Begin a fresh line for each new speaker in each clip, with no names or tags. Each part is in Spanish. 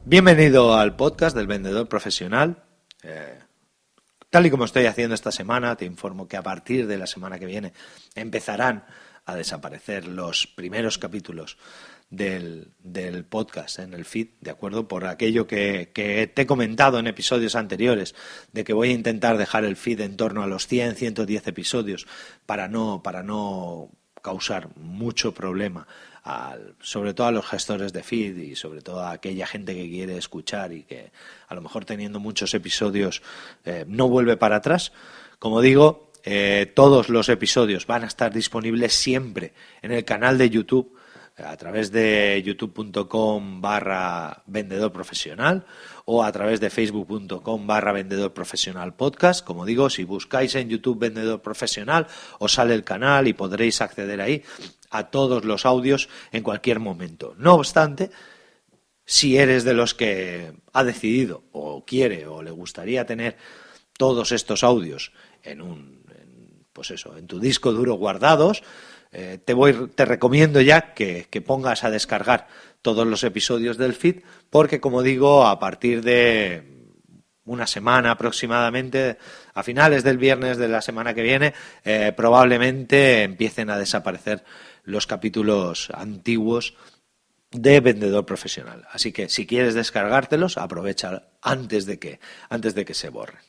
Bienvenido al podcast del vendedor profesional. Tal y como estoy haciendo esta semana, te informo que a partir de la semana que viene empezarán a desaparecer los primeros capítulos del podcast en el feed, ¿de acuerdo? Por aquello que te he comentado en episodios anteriores, de que voy a intentar dejar el feed en torno a los 100, 110 episodios para no causar mucho problema, sobre todo a los gestores de feed y sobre todo a aquella gente que quiere escuchar y que a lo mejor teniendo muchos episodios no vuelve para atrás. Como digo, todos los episodios van a estar disponibles siempre en el canal de YouTube, a través de youtube.com/vendedor profesional o a través de facebook.com/vendedor profesional podcast. Como digo, si buscáis en YouTube vendedor profesional, os sale el canal y podréis acceder ahí a todos los audios en cualquier momento. No obstante, si eres de los que ha decidido o quiere o le gustaría tener todos estos audios en tu disco duro guardados, te recomiendo ya que pongas a descargar todos los episodios del feed, porque como digo, a partir de una semana aproximadamente, a finales del viernes de la semana que viene, probablemente empiecen a desaparecer los capítulos antiguos de vendedor profesional. Así que si quieres descargártelos, aprovecha antes de que se borren.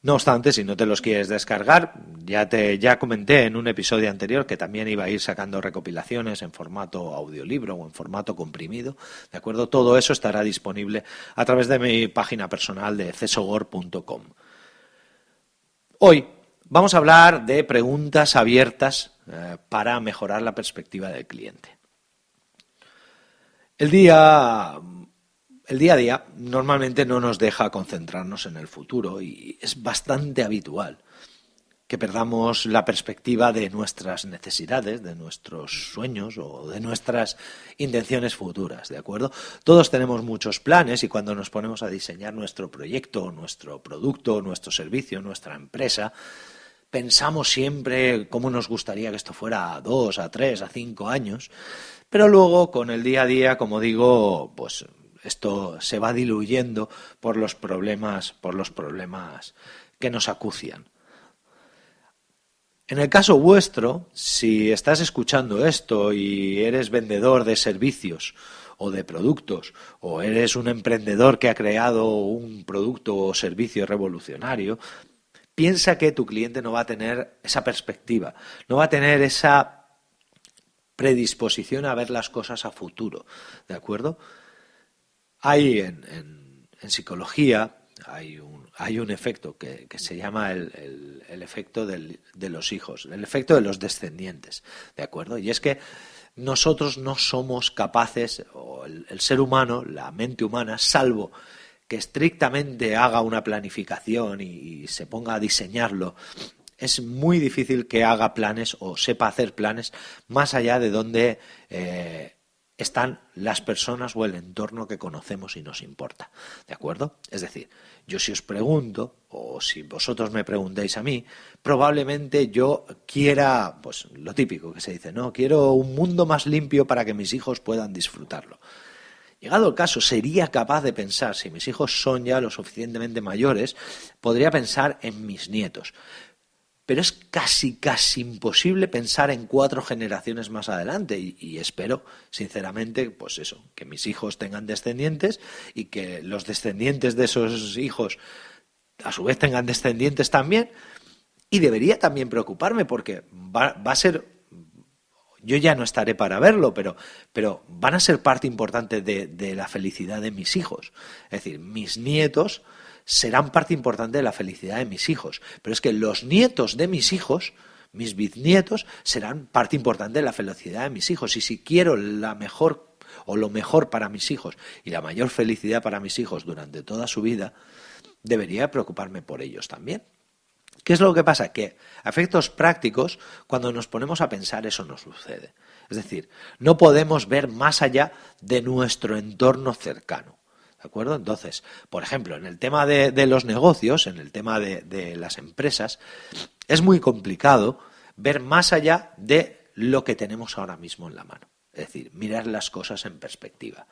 No obstante, si no te los quieres descargar, ya comenté en un episodio anterior que también iba a ir sacando recopilaciones en formato audiolibro o en formato comprimido, ¿de acuerdo? Todo eso estará disponible a través de mi página personal de cesogor.com. Hoy vamos a hablar de preguntas abiertas para mejorar la perspectiva del cliente. El día a día normalmente no nos deja concentrarnos en el futuro y es bastante habitual que perdamos la perspectiva de nuestras necesidades, de nuestros sueños o de nuestras intenciones futuras, ¿de acuerdo? Todos tenemos muchos planes y cuando nos ponemos a diseñar nuestro proyecto, nuestro producto, nuestro servicio, nuestra empresa, pensamos siempre cómo nos gustaría que esto fuera a 2, a 3, a 5 años, pero luego con el día a día, como digo, pues esto se va diluyendo por los problemas que nos acucian. En el caso vuestro, si estás escuchando esto y eres vendedor de servicios o de productos, o eres un emprendedor que ha creado un producto o servicio revolucionario, piensa que tu cliente no va a tener esa perspectiva, no va a tener esa predisposición a ver las cosas a futuro, ¿de acuerdo? Hay en psicología hay un efecto que se llama el efecto de los hijos, el efecto de los descendientes, ¿de acuerdo? Y es que nosotros no somos capaces, o el ser humano, la mente humana, salvo que estrictamente haga una planificación y se ponga a diseñarlo, es muy difícil que haga planes o sepa hacer planes más allá de donde están las personas o el entorno que conocemos y nos importa, ¿de acuerdo? Es decir, yo si os pregunto, o si vosotros me preguntáis a mí, probablemente yo quiera, pues lo típico que se dice, ¿no? Quiero un mundo más limpio para que mis hijos puedan disfrutarlo. Llegado el caso, sería capaz de pensar, si mis hijos son ya lo suficientemente mayores, podría pensar en mis nietos. Pero es casi imposible pensar en 4 generaciones más adelante y espero, sinceramente, pues eso, que mis hijos tengan descendientes y que los descendientes de esos hijos a su vez tengan descendientes también, y debería también preocuparme porque va a ser, yo ya no estaré para verlo, pero van a ser parte importante de la felicidad de mis hijos. Es decir, mis nietos serán parte importante de la felicidad de mis hijos. Pero es que los nietos de mis hijos, mis bisnietos, serán parte importante de la felicidad de mis hijos. Y si quiero la mejor o lo mejor para mis hijos y la mayor felicidad para mis hijos durante toda su vida, debería preocuparme por ellos también. ¿Qué es lo que pasa? Que a efectos prácticos, cuando nos ponemos a pensar, eso no sucede. Es decir, no podemos ver más allá de nuestro entorno cercano. ¿De acuerdo? Entonces, por ejemplo, en el tema de los negocios, en el tema de las empresas, es muy complicado ver más allá de lo que tenemos ahora mismo en la mano. Es decir, mirar las cosas en perspectiva.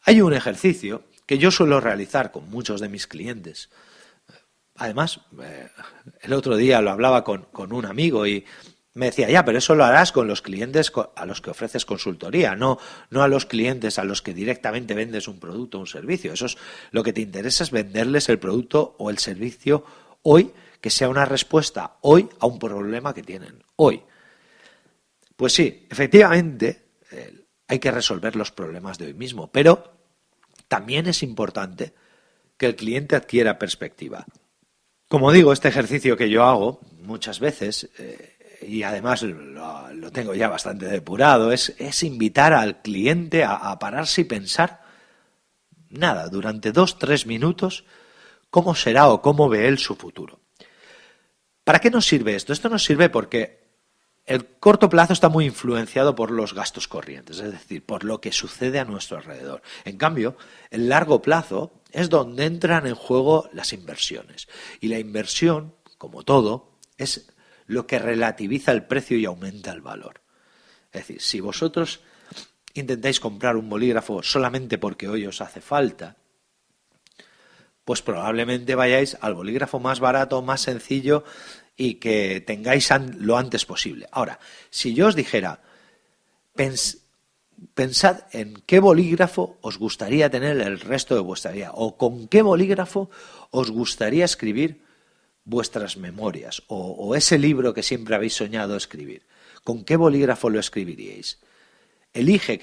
Hay un ejercicio que yo suelo realizar con muchos de mis clientes. Además, el otro día lo hablaba con un amigo y me decía, ya, pero eso lo harás con los clientes a los que ofreces consultoría, no a los clientes a los que directamente vendes un producto o un servicio. Eso es lo que te interesa, es venderles el producto o el servicio hoy, que sea una respuesta hoy a un problema que tienen hoy. Pues sí, efectivamente, hay que resolver los problemas de hoy mismo, pero también es importante que el cliente adquiera perspectiva. Como digo, este ejercicio que yo hago muchas veces, y además lo tengo ya bastante depurado, es invitar al cliente a pararse y pensar, nada, durante 2-3 minutos, cómo será o cómo ve él su futuro. ¿Para qué nos sirve esto? Esto nos sirve porque el corto plazo está muy influenciado por los gastos corrientes, es decir, por lo que sucede a nuestro alrededor. En cambio, el largo plazo es donde entran en juego las inversiones. Y la inversión, como todo, es lo que relativiza el precio y aumenta el valor. Es decir, si vosotros intentáis comprar un bolígrafo solamente porque hoy os hace falta, pues probablemente vayáis al bolígrafo más barato, más sencillo y que tengáis lo antes posible. Ahora, si yo os dijera, pensad en qué bolígrafo os gustaría tener el resto de vuestra vida o con qué bolígrafo os gustaría escribir vuestras memorias o ese libro que siempre habéis soñado escribir, ¿con qué bolígrafo lo escribiríais? Elige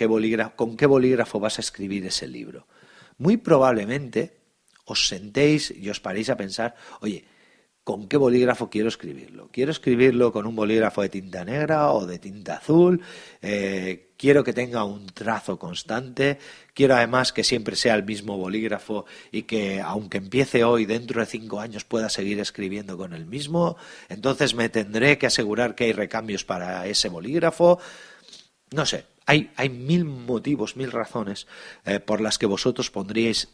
con qué bolígrafo vas a escribir ese libro. Muy probablemente os sentéis y os paréis a pensar, oye, ¿con qué bolígrafo quiero escribirlo? ¿Quiero escribirlo con un bolígrafo de tinta negra o de tinta azul? Quiero que tenga un trazo constante. Quiero además que siempre sea el mismo bolígrafo y que aunque empiece hoy, dentro de 5 años pueda seguir escribiendo con el mismo. Entonces me tendré que asegurar que hay recambios para ese bolígrafo. No sé, hay 1000 motivos, 1000 razones por las que vosotros pondríais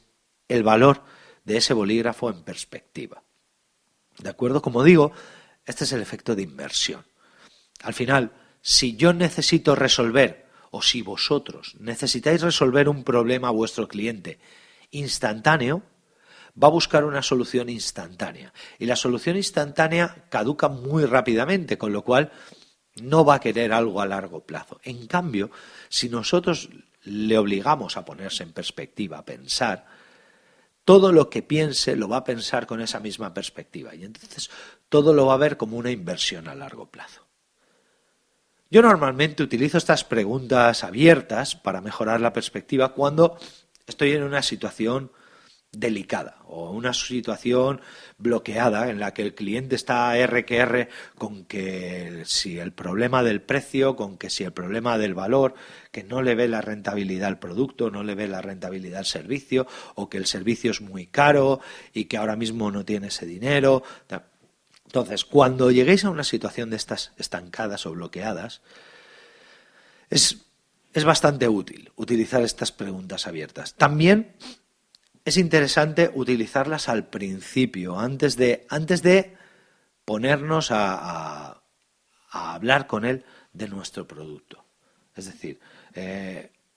el valor de ese bolígrafo en perspectiva. ¿De acuerdo? Como digo, este es el efecto de inversión. Al final, si yo necesito resolver, o si vosotros necesitáis resolver un problema a vuestro cliente instantáneo, va a buscar una solución instantánea. Y la solución instantánea caduca muy rápidamente, con lo cual no va a querer algo a largo plazo. En cambio, si nosotros le obligamos a ponerse en perspectiva, a pensar, todo lo que piense lo va a pensar con esa misma perspectiva y entonces todo lo va a ver como una inversión a largo plazo. Yo normalmente utilizo estas preguntas abiertas para mejorar la perspectiva cuando estoy en una situación delicada o una situación bloqueada en la que el cliente está R que R con que si el problema del precio, con que si el problema del valor, que no le ve la rentabilidad al producto, no le ve la rentabilidad al servicio o que el servicio es muy caro y que ahora mismo no tiene ese dinero. Entonces, cuando lleguéis a una situación de estas estancadas o bloqueadas, es bastante útil utilizar estas preguntas abiertas. También es interesante utilizarlas al principio, antes de ponernos a hablar con él de nuestro producto. Es decir,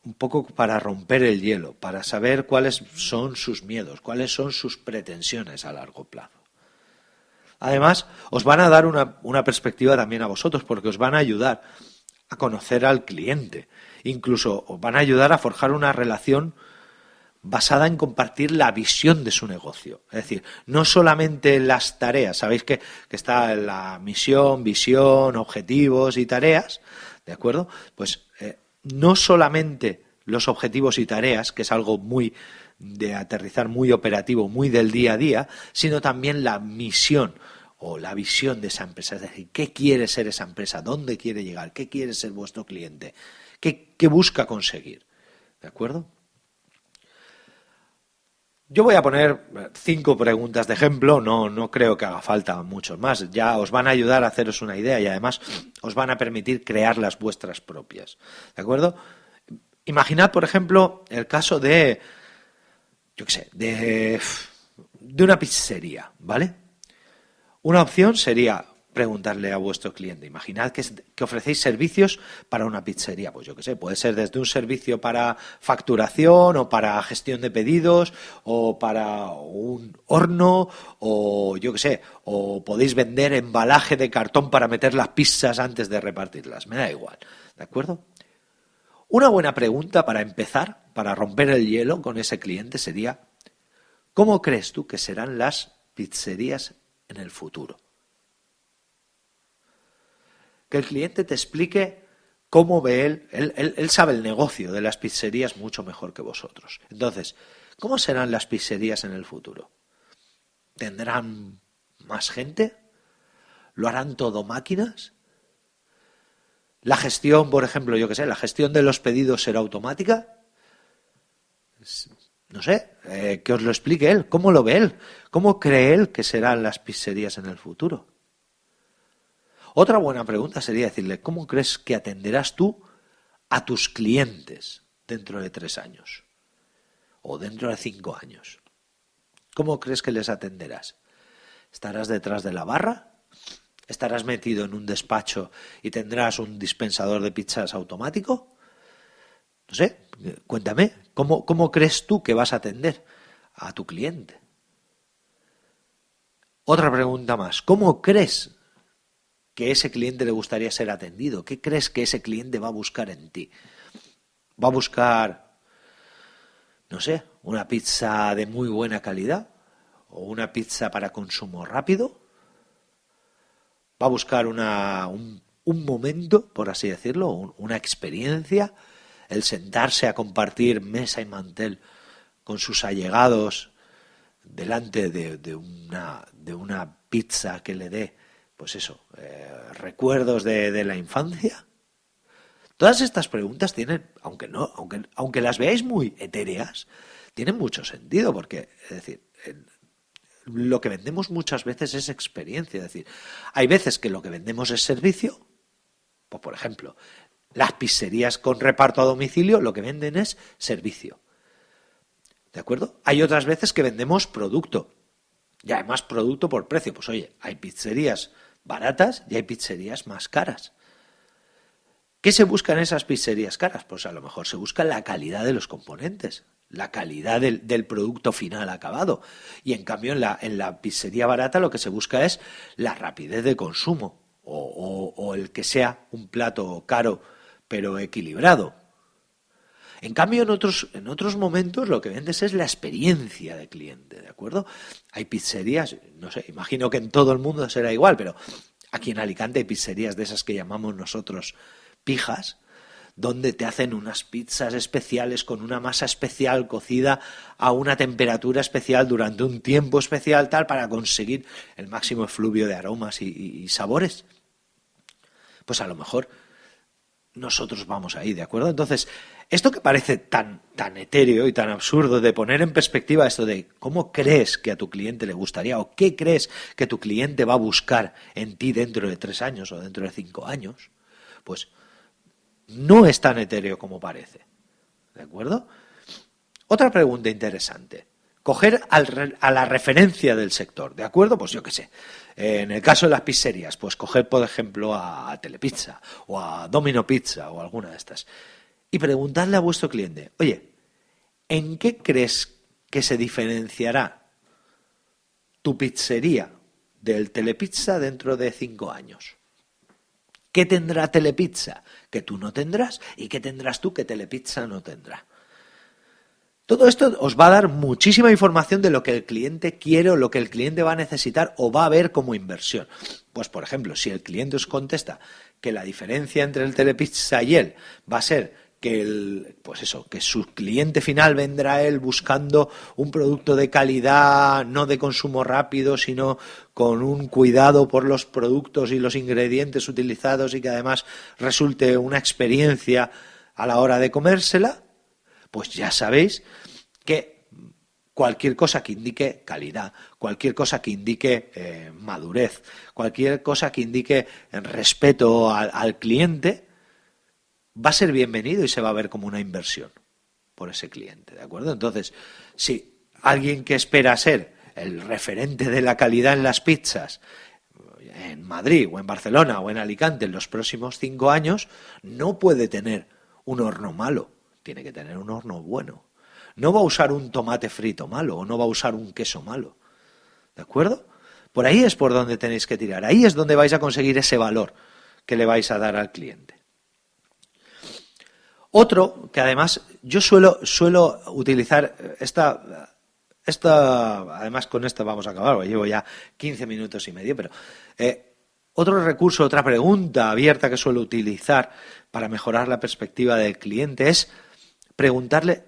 un poco para romper el hielo, para saber cuáles son sus miedos, cuáles son sus pretensiones a largo plazo. Además, os van a dar una perspectiva también a vosotros, porque os van a ayudar a conocer al cliente. Incluso os van a ayudar a forjar una relación basada en compartir la visión de su negocio. Es decir, no solamente las tareas, sabéis que está la misión, visión, objetivos y tareas, ¿de acuerdo? Pues no solamente los objetivos y tareas, que es algo muy de aterrizar, muy operativo, muy del día a día, sino también la misión o la visión de esa empresa. Es decir, ¿qué quiere ser esa empresa? ¿Dónde quiere llegar? ¿Qué quiere ser vuestro cliente? ¿Qué busca conseguir? ¿De acuerdo? Yo voy a poner 5 preguntas de ejemplo, no creo que haga falta muchos más. Ya os van a ayudar a haceros una idea y además os van a permitir crear las vuestras propias. ¿De acuerdo? Imaginad, por ejemplo, el caso de, yo qué sé, de una pizzería, ¿vale? Una opción sería, preguntarle a vuestro cliente? Imaginad que ofrecéis servicios para una pizzería, pues yo qué sé, puede ser desde un servicio para facturación o para gestión de pedidos o para un horno o yo qué sé, o podéis vender embalaje de cartón para meter las pizzas antes de repartirlas, me da igual, ¿de acuerdo? Una buena pregunta para empezar, para romper el hielo con ese cliente sería: ¿cómo crees tú que serán las pizzerías en el futuro? Que el cliente te explique cómo ve él sabe el negocio de las pizzerías mucho mejor que vosotros. Entonces, ¿cómo serán las pizzerías en el futuro? ¿Tendrán más gente? ¿Lo harán todo máquinas? La gestión, por ejemplo, yo qué sé, la gestión de los pedidos será automática. No sé, que os lo explique él. ¿Cómo lo ve él? ¿Cómo cree él que serán las pizzerías en el futuro? Otra buena pregunta sería decirle: ¿cómo crees que atenderás tú a tus clientes dentro de 3 años? O dentro de 5 años. ¿Cómo crees que les atenderás? ¿Estarás detrás de la barra? ¿Estarás metido en un despacho y tendrás un dispensador de pizzas automático? No sé, cuéntame, ¿cómo crees tú que vas a atender a tu cliente? Otra pregunta más: ¿cómo crees que ese cliente le gustaría ser atendido? ¿Qué crees que ese cliente va a buscar en ti? ¿Va a buscar, no sé, una pizza de muy buena calidad? ¿O una pizza para consumo rápido? ¿Va a buscar un momento, por así decirlo, una experiencia, el sentarse a compartir mesa y mantel con sus allegados delante de una pizza que le dé, pues eso, recuerdos de la infancia? Todas estas preguntas tienen, aunque las veáis muy etéreas, tienen mucho sentido, porque, es decir, lo que vendemos muchas veces es experiencia. Es decir, hay veces que lo que vendemos es servicio. Pues, por ejemplo, las pizzerías con reparto a domicilio lo que venden es servicio. ¿De acuerdo? Hay otras veces que vendemos producto. Y además producto por precio. Pues oye, hay pizzerías baratas y hay pizzerías más caras. ¿Qué se busca en esas pizzerías caras? Pues a lo mejor se busca la calidad de los componentes, la calidad del producto final acabado. Y en cambio en la pizzería barata lo que se busca es la rapidez de consumo o el que sea un plato caro pero equilibrado. En cambio, en otros momentos lo que vendes es la experiencia de cliente, ¿de acuerdo? Hay pizzerías, no sé, imagino que en todo el mundo será igual, pero aquí en Alicante hay pizzerías de esas que llamamos nosotros pijas, donde te hacen unas pizzas especiales con una masa especial cocida a una temperatura especial durante un tiempo especial, tal, para conseguir el máximo efluvio de aromas y sabores. Pues a lo mejor nosotros vamos ahí, ¿de acuerdo? Entonces, esto que parece tan etéreo y tan absurdo de poner en perspectiva esto de cómo crees que a tu cliente le gustaría o qué crees que tu cliente va a buscar en ti dentro de 3 años o dentro de 5 años, pues no es tan etéreo como parece, ¿de acuerdo? Otra pregunta interesante: coger a la referencia del sector, ¿de acuerdo? Pues yo qué sé, en el caso de las pizzerías, pues coger, por ejemplo, a Telepizza o a Domino Pizza o alguna de estas y preguntarle a vuestro cliente: oye, ¿en qué crees que se diferenciará tu pizzería del Telepizza dentro de 5 años? ¿Qué tendrá Telepizza que tú no tendrás y qué tendrás tú que Telepizza no tendrá? Todo esto os va a dar muchísima información de lo que el cliente quiere o lo que el cliente va a necesitar o va a ver como inversión. Pues, por ejemplo, si el cliente os contesta que la diferencia entre el Telepizza y él va a ser que que su cliente final vendrá él buscando un producto de calidad, no de consumo rápido, sino con un cuidado por los productos y los ingredientes utilizados y que además resulte una experiencia a la hora de comérsela, pues ya sabéis que cualquier cosa que indique calidad, cualquier cosa que indique madurez, cualquier cosa que indique respeto al cliente, va a ser bienvenido y se va a ver como una inversión por ese cliente, ¿de acuerdo? Entonces, si alguien que espera ser el referente de la calidad en las pizzas, en Madrid o en Barcelona o en Alicante en los próximos 5 años, no puede tener un horno malo, tiene que tener un horno bueno. No va a usar un tomate frito malo o no va a usar un queso malo. ¿De acuerdo? Por ahí es por donde tenéis que tirar. Ahí es donde vais a conseguir ese valor que le vais a dar al cliente. Otro, que además yo suelo utilizar además con esto vamos a acabar, porque llevo ya 15 minutos y medio, pero otro recurso, otra pregunta abierta que suelo utilizar para mejorar la perspectiva del cliente es preguntarle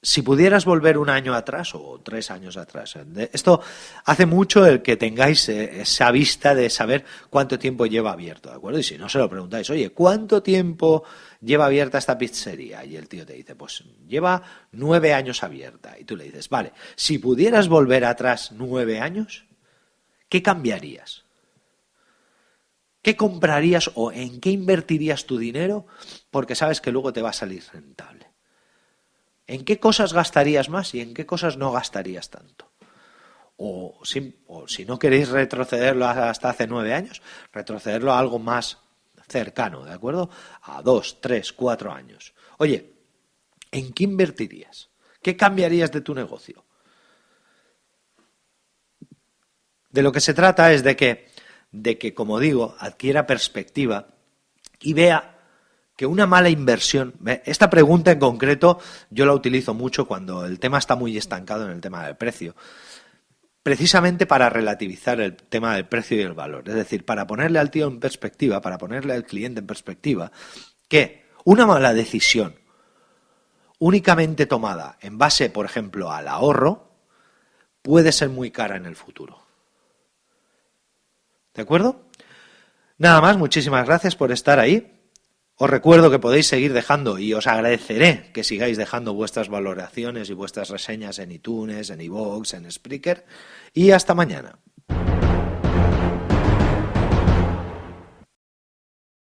si pudieras volver 1 año atrás o 3 años atrás. Esto hace mucho el que tengáis esa vista de saber cuánto tiempo lleva abierto, ¿de acuerdo? Y si no se lo preguntáis, oye, ¿cuánto tiempo lleva abierta esta pizzería? Y el tío te dice, pues lleva 9 años abierta. Y tú le dices, vale, si pudieras volver atrás 9 años, ¿qué cambiarías? ¿Qué comprarías o en qué invertirías tu dinero? Porque sabes que luego te va a salir rentable. ¿En qué cosas gastarías más y en qué cosas no gastarías tanto? O si no queréis retrocederlo hasta hace 9 años, retrocederlo a algo más cercano, ¿de acuerdo? A 2, 3, 4 años. Oye, ¿en qué invertirías? ¿Qué cambiarías de tu negocio? De lo que se trata es de que, como digo, adquiera perspectiva y vea que una mala inversión, esta pregunta en concreto yo la utilizo mucho cuando el tema está muy estancado en el tema del precio, precisamente para relativizar el tema del precio y el valor, es decir, para ponerle al tío en perspectiva, para ponerle al cliente en perspectiva, que una mala decisión únicamente tomada en base, por ejemplo, al ahorro, puede ser muy cara en el futuro. ¿De acuerdo? Nada más, muchísimas gracias por estar ahí. Os recuerdo que podéis seguir dejando y os agradeceré que sigáis dejando vuestras valoraciones y vuestras reseñas en iTunes, en iVoox, en Spreaker y hasta mañana.